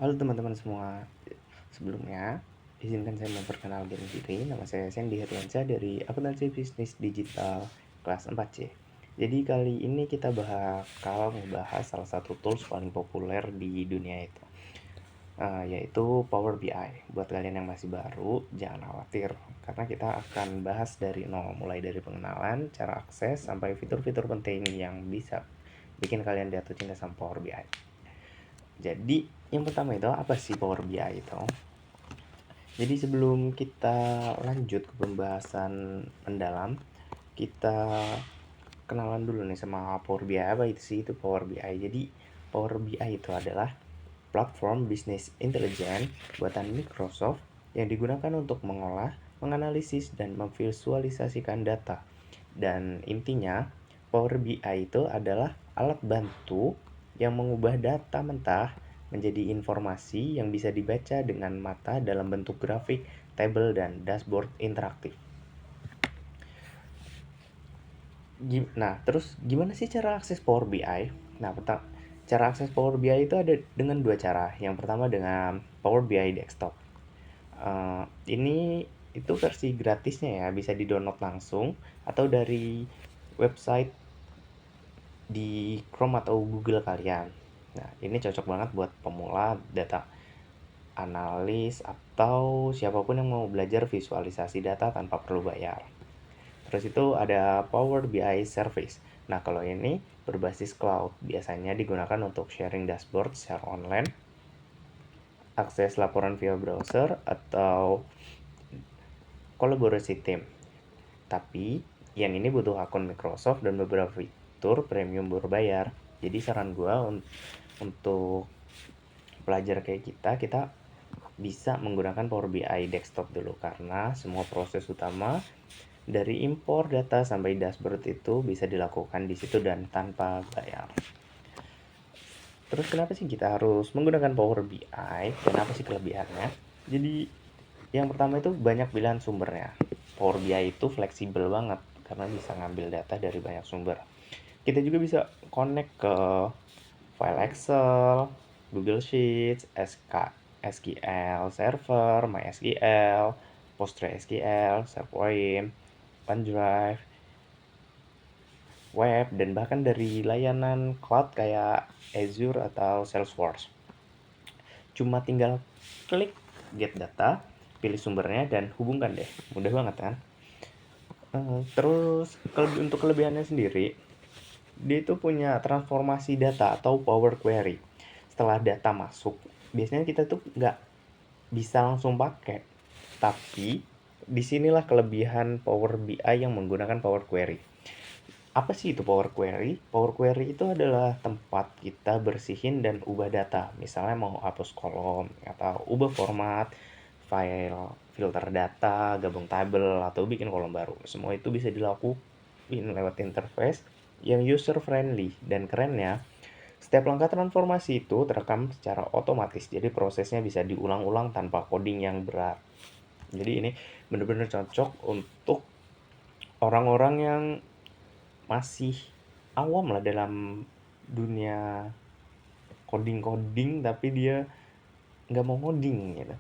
Halo teman-teman semua. Sebelumnya, izinkan saya memperkenalkan diri. Nama saya Sandy Heriansyah dari Akuntansi Bisnis Digital kelas 4C. Jadi kali ini kita bakal membahas salah satu tools paling populer di dunia itu, yaitu Power BI. Buat kalian yang masih baru, jangan khawatir, karena kita akan bahas dari nol, mulai dari pengenalan, cara akses, sampai fitur-fitur penting yang bisa bikin kalian jatuh cinta sama Power BI. Jadi, yang pertama itu apa sih Power BI itu? Jadi sebelum kita lanjut ke pembahasan mendalam, kita kenalan dulu nih sama Power BI. Apa itu sih itu Power BI? Jadi Power BI itu adalah platform business intelligence buatan Microsoft yang digunakan untuk mengolah, menganalisis, dan memvisualisasikan data. Dan intinya, Power BI itu adalah alat bantu yang mengubah data mentah menjadi informasi yang bisa dibaca dengan mata dalam bentuk grafik, tabel, dan dashboard interaktif. Nah, terus gimana sih cara akses Power BI? Nah, cara akses Power BI itu ada dengan dua cara. Yang pertama dengan Power BI Desktop. Ini itu versi gratisnya ya, bisa di-download langsung atau dari website di Chrome atau Google kalian. Nah, ini cocok banget buat pemula, data analis, atau siapapun yang mau belajar visualisasi data tanpa perlu bayar. Terus itu ada Power BI Service. Nah, kalau ini berbasis cloud, biasanya digunakan untuk sharing dashboard secara online, akses laporan via browser, atau kolaborasi tim. Tapi, yang ini butuh akun Microsoft dan beberapa fitur premium berbayar. Jadi saran gue untuk pelajar kayak kita bisa menggunakan Power BI Desktop dulu, karena semua proses utama dari impor data sampai dashboard itu bisa dilakukan di situ dan tanpa bayar. Terus kenapa sih kita harus menggunakan Power BI? Kenapa sih kelebihannya? Jadi yang pertama itu banyak pilihan sumbernya. Power BI itu fleksibel banget karena bisa ngambil data dari banyak sumber. Kita juga bisa connect ke file Excel, Google Sheets, SQL Server, MySQL, PostgreSQL, SharePoint, OneDrive, web, dan bahkan dari layanan cloud kayak Azure atau Salesforce. Cuma tinggal klik get data, pilih sumbernya, dan hubungkan deh. Mudah banget kan? Terus untuk kelebihannya sendiri, dia itu punya transformasi data atau Power Query. Setelah data masuk, biasanya kita tuh nggak bisa langsung pakai. Tapi disinilah kelebihan Power BI yang menggunakan Power Query. Apa sih itu Power Query? Power Query itu adalah tempat kita bersihin dan ubah data. Misalnya mau hapus kolom atau ubah format file, filter data, gabung tabel, atau bikin kolom baru. Semua itu bisa dilakukan lewat interface yang user friendly, dan kerennya setiap langkah transformasi itu terekam secara otomatis. Jadi prosesnya bisa diulang-ulang tanpa coding yang berat. Jadi ini benar-benar cocok untuk orang-orang yang masih awam lah dalam dunia coding tapi dia nggak mau coding gitu.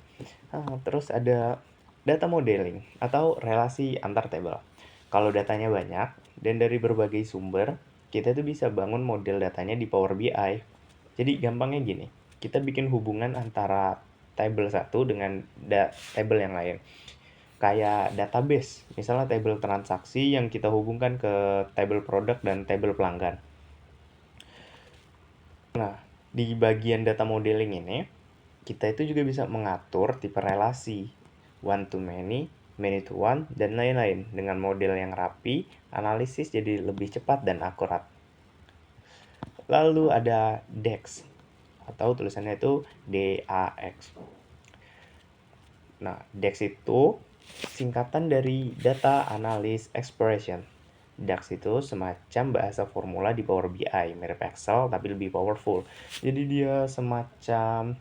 Terus ada data modeling atau relasi antar table. Kalau datanya banyak dan dari berbagai sumber, kita tuh bisa bangun model datanya di Power BI. Jadi gampangnya gini, kita bikin hubungan antara table satu dengan table yang lain. Kayak database, misalnya table transaksi yang kita hubungkan ke table produk dan table pelanggan. Nah, di bagian data modeling ini, kita itu juga bisa mengatur tipe relasi, one to many, many to one, dan lain-lain. Dengan model yang rapi, analisis jadi lebih cepat dan akurat. Lalu ada DAX, atau tulisannya itu DAX. Nah, DAX itu singkatan dari Data Analysis Expression. DAX itu semacam bahasa formula di Power BI, mirip Excel tapi lebih powerful. Jadi dia semacam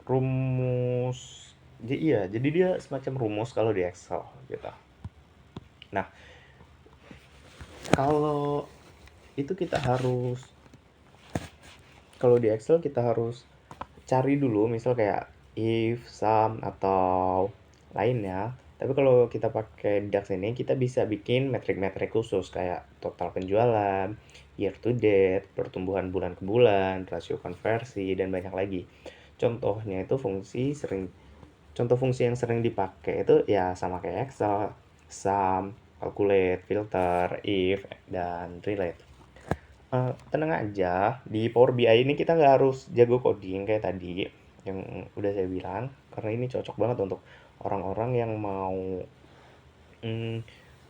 rumus. Jadi dia semacam rumus kalau di Excel gitu. Nah, kalau itu kalau di Excel kita harus cari dulu misal kayak if, sum, atau lainnya. Tapi kalau kita pakai DAX ini, kita bisa bikin metrik-metrik khusus kayak total penjualan, year to date, pertumbuhan bulan ke bulan, rasio konversi, dan banyak lagi. Contohnya itu contoh fungsi yang sering dipakai itu ya sama kayak Excel, sum, calculate, filter, if, dan relate. Tenang aja, di Power BI ini kita nggak harus jago coding kayak tadi yang udah saya bilang, karena ini cocok banget untuk orang-orang yang mau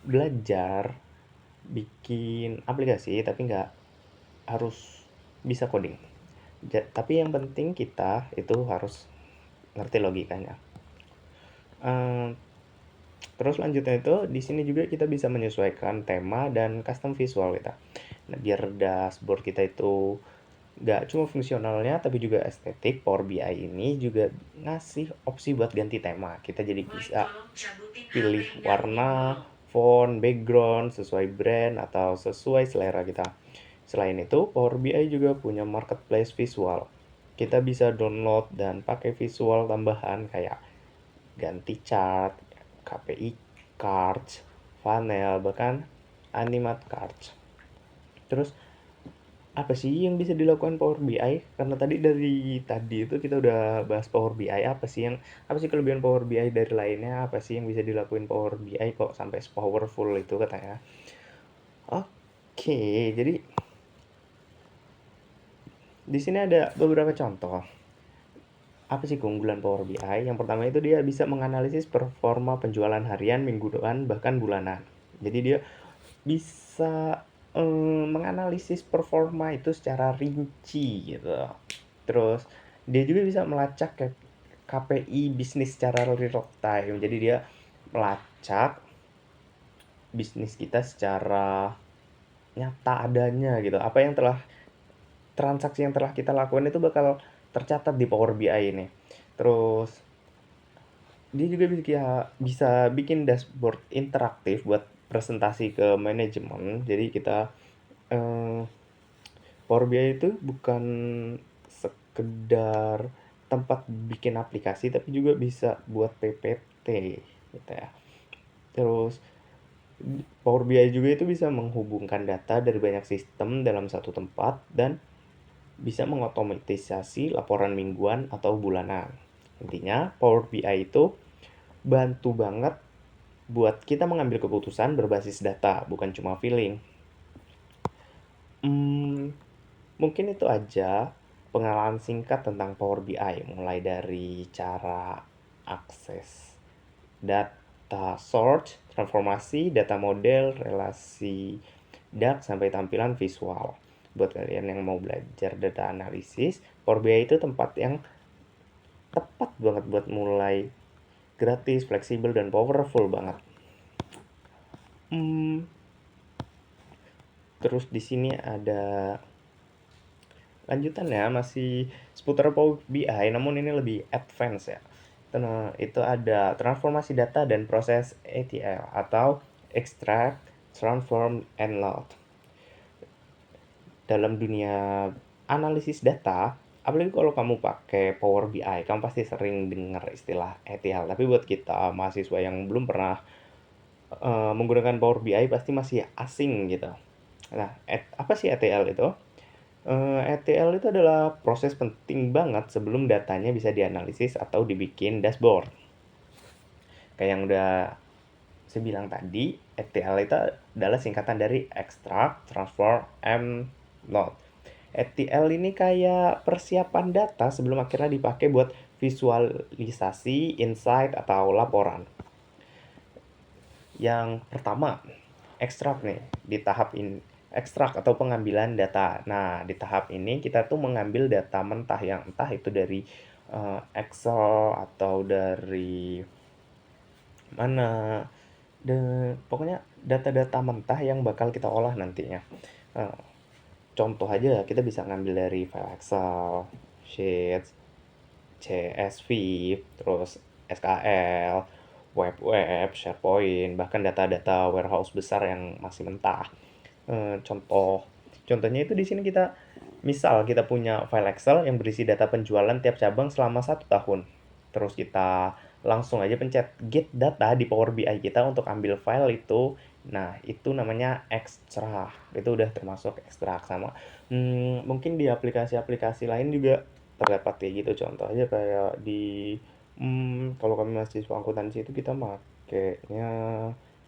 belajar bikin aplikasi tapi nggak harus bisa coding. Tapi yang penting kita itu harus ngerti logikanya. Eh, Terus lanjutnya itu di sini juga kita bisa menyesuaikan tema dan custom visual kita. Nah, biar dashboard kita itu nggak cuma fungsionalnya tapi juga estetik, Power BI ini juga ngasih opsi buat ganti tema. Kita jadi bisa pilih warna, font, background sesuai brand atau sesuai selera kita. Selain itu, Power BI juga punya marketplace visual. Kita bisa download dan pakai visual tambahan kayak ganti chart, KPI cards, funnel, bahkan animate cards. Terus apa sih yang bisa dilakukan Power BI? Karena tadi itu kita udah bahas Power BI, apa sih kelebihan Power BI dari lainnya? Apa sih yang bisa dilakuin Power BI kok sampai powerful itu katanya? Oke, jadi di sini ada beberapa contoh. Apa sih keunggulan Power BI? Yang pertama itu dia bisa menganalisis performa penjualan harian, mingguan, bahkan bulanan. Jadi dia bisa menganalisis performa itu secara rinci gitu. Terus dia juga bisa melacak ke KPI bisnis secara real time. Jadi dia melacak bisnis kita secara nyata adanya gitu. Transaksi yang telah kita lakukan itu bakal tercatat di Power BI ini. Terus dia juga bisa bikin dashboard interaktif buat presentasi ke manajemen. Jadi kita eh, Power BI itu bukan sekedar tempat bikin aplikasi tapi juga bisa buat PPT gitu ya. Terus Power BI juga itu bisa menghubungkan data dari banyak sistem dalam satu tempat dan bisa mengotomatisasi laporan mingguan atau bulanan. Intinya Power BI itu bantu banget buat kita mengambil keputusan berbasis data, bukan cuma feeling. Mungkin itu aja pengalaman singkat tentang Power BI, mulai dari cara akses data source, transformasi, data model, relasi DAX, sampai tampilan visual. Buat kalian yang mau belajar data analisis, Power BI itu tempat yang tepat banget buat mulai, gratis, fleksibel, dan powerful banget. Terus di sini ada lanjutannya masih seputar Power BI, namun ini lebih advance ya. Itu ada transformasi data dan proses ETL atau extract, transform, and load. Dalam dunia analisis data, apalagi kalau kamu pakai Power BI, kamu pasti sering dengar istilah ETL. Tapi buat kita mahasiswa yang belum pernah menggunakan Power BI pasti masih asing gitu. Nah, apa sih ETL itu? ETL itu adalah proses penting banget sebelum datanya bisa dianalisis atau dibikin dashboard. Kayak yang udah saya bilang tadi, ETL itu adalah singkatan dari extract, transform, and load. ETL ini kayak persiapan data sebelum akhirnya dipakai buat visualisasi, insight, atau laporan. Yang pertama, extract nih, di tahap ini ekstrak atau pengambilan data. Nah, di tahap ini kita tuh mengambil data mentah yang entah itu dari Excel atau dari mana. Pokoknya data-data mentah yang bakal kita olah nantinya. Contoh aja kita bisa ngambil dari file Excel, Sheets, CSV, terus SKL, web, SharePoint, bahkan data-data warehouse besar yang masih mentah. Contoh Contohnya itu di sini misal kita punya file Excel yang berisi data penjualan tiap cabang selama 1 tahun. Terus kita langsung aja pencet get data di Power BI kita untuk ambil file itu. Nah, itu namanya ekstrak. Itu udah termasuk ekstrak sama. Mungkin di aplikasi-aplikasi lain juga terdapat kayak gitu. Contoh aja kayak kalau kami mahasiswa akuntansi itu kita makainya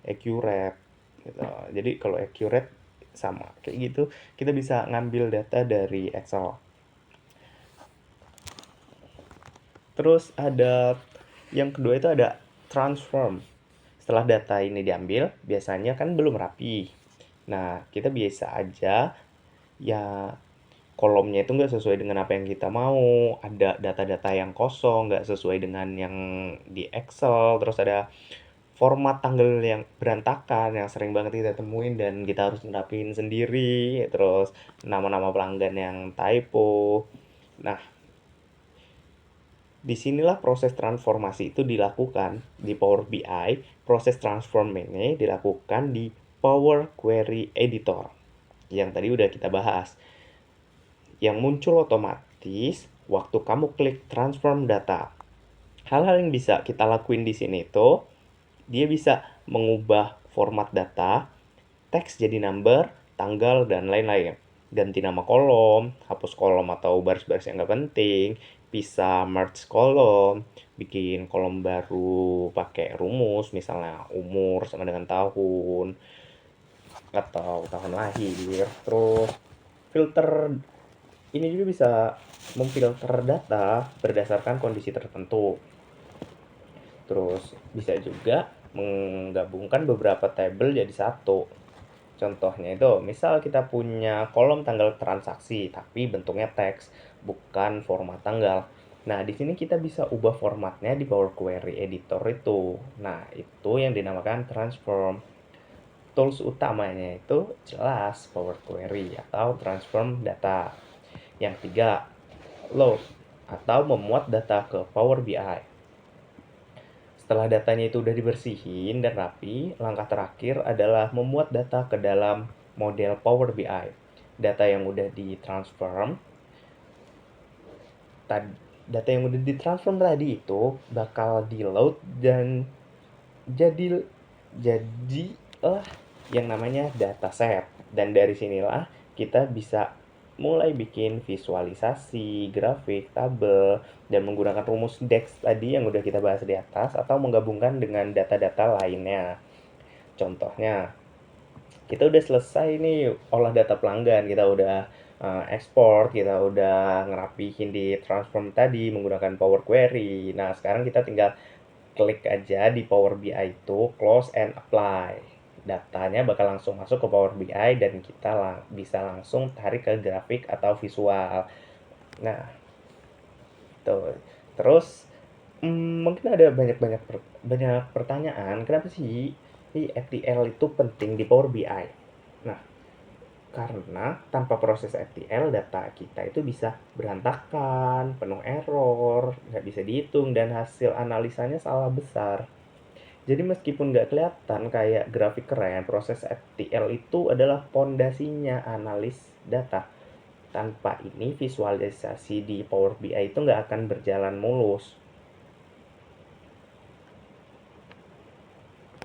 Accurate gitu. Jadi kalau Accurate sama kayak gitu, kita bisa ngambil data dari Excel. Terus yang kedua itu ada transform. Setelah data ini diambil, biasanya kan belum rapi. Nah, kita biasa aja ya kolomnya itu nggak sesuai dengan apa yang kita mau, ada data-data yang kosong, nggak sesuai dengan yang di Excel, terus ada format tanggal yang berantakan yang sering banget kita temuin dan kita harus nerapin sendiri, terus nama-nama pelanggan yang typo. Nah, disinilah proses transformasi itu dilakukan di Power BI. Proses transform ini dilakukan di Power Query Editor yang tadi udah kita bahas. Yang muncul otomatis waktu kamu klik transform data. Hal-hal yang bisa kita lakuin di sini itu, dia bisa mengubah format data, teks jadi number, tanggal, dan lain-lain. Ganti nama kolom, hapus kolom atau baris-baris yang nggak penting, bisa merge kolom, bikin kolom baru pakai rumus, misalnya umur sama dengan tahun, atau tahun lahir. Terus filter ini juga bisa memfilter data berdasarkan kondisi tertentu. Terus bisa juga menggabungkan beberapa tabel jadi satu. Contohnya itu, misal kita punya kolom tanggal transaksi, tapi bentuknya teks, bukan format tanggal. Nah, di sini kita bisa ubah formatnya di Power Query Editor itu. Nah, itu yang dinamakan transform. Tools utamanya itu jelas Power Query atau transform data. Yang ketiga, load atau memuat data ke Power BI. Setelah datanya itu udah dibersihin dan rapi, langkah terakhir adalah memuat data ke dalam model Power BI. Data yang udah ditransform, data yang udah ditransform tadi itu bakal di-load dan jadi yang namanya dataset. Dan dari sinilah kita bisa mulai bikin visualisasi, grafik, tabel, dan menggunakan rumus DEX tadi yang udah kita bahas di atas, atau menggabungkan dengan data-data lainnya. Contohnya, kita udah selesai nih olah data pelanggan, kita udah ekspor, kita udah ngerapihin di transform tadi menggunakan Power Query. Nah, sekarang kita tinggal klik aja di Power BI itu, close and apply. Datanya bakal langsung masuk ke Power BI dan kita bisa langsung tarik ke grafik atau visual. Nah, tuh. Terus mungkin ada banyak pertanyaan, kenapa sih FTL itu penting di Power BI? Nah, karena tanpa proses FTL data kita itu bisa berantakan, penuh error, nggak bisa dihitung, dan hasil analisanya salah besar. Jadi meskipun nggak kelihatan kayak grafik keren, proses FTL itu adalah pondasinya analis data. Tanpa ini visualisasi di Power BI itu nggak akan berjalan mulus.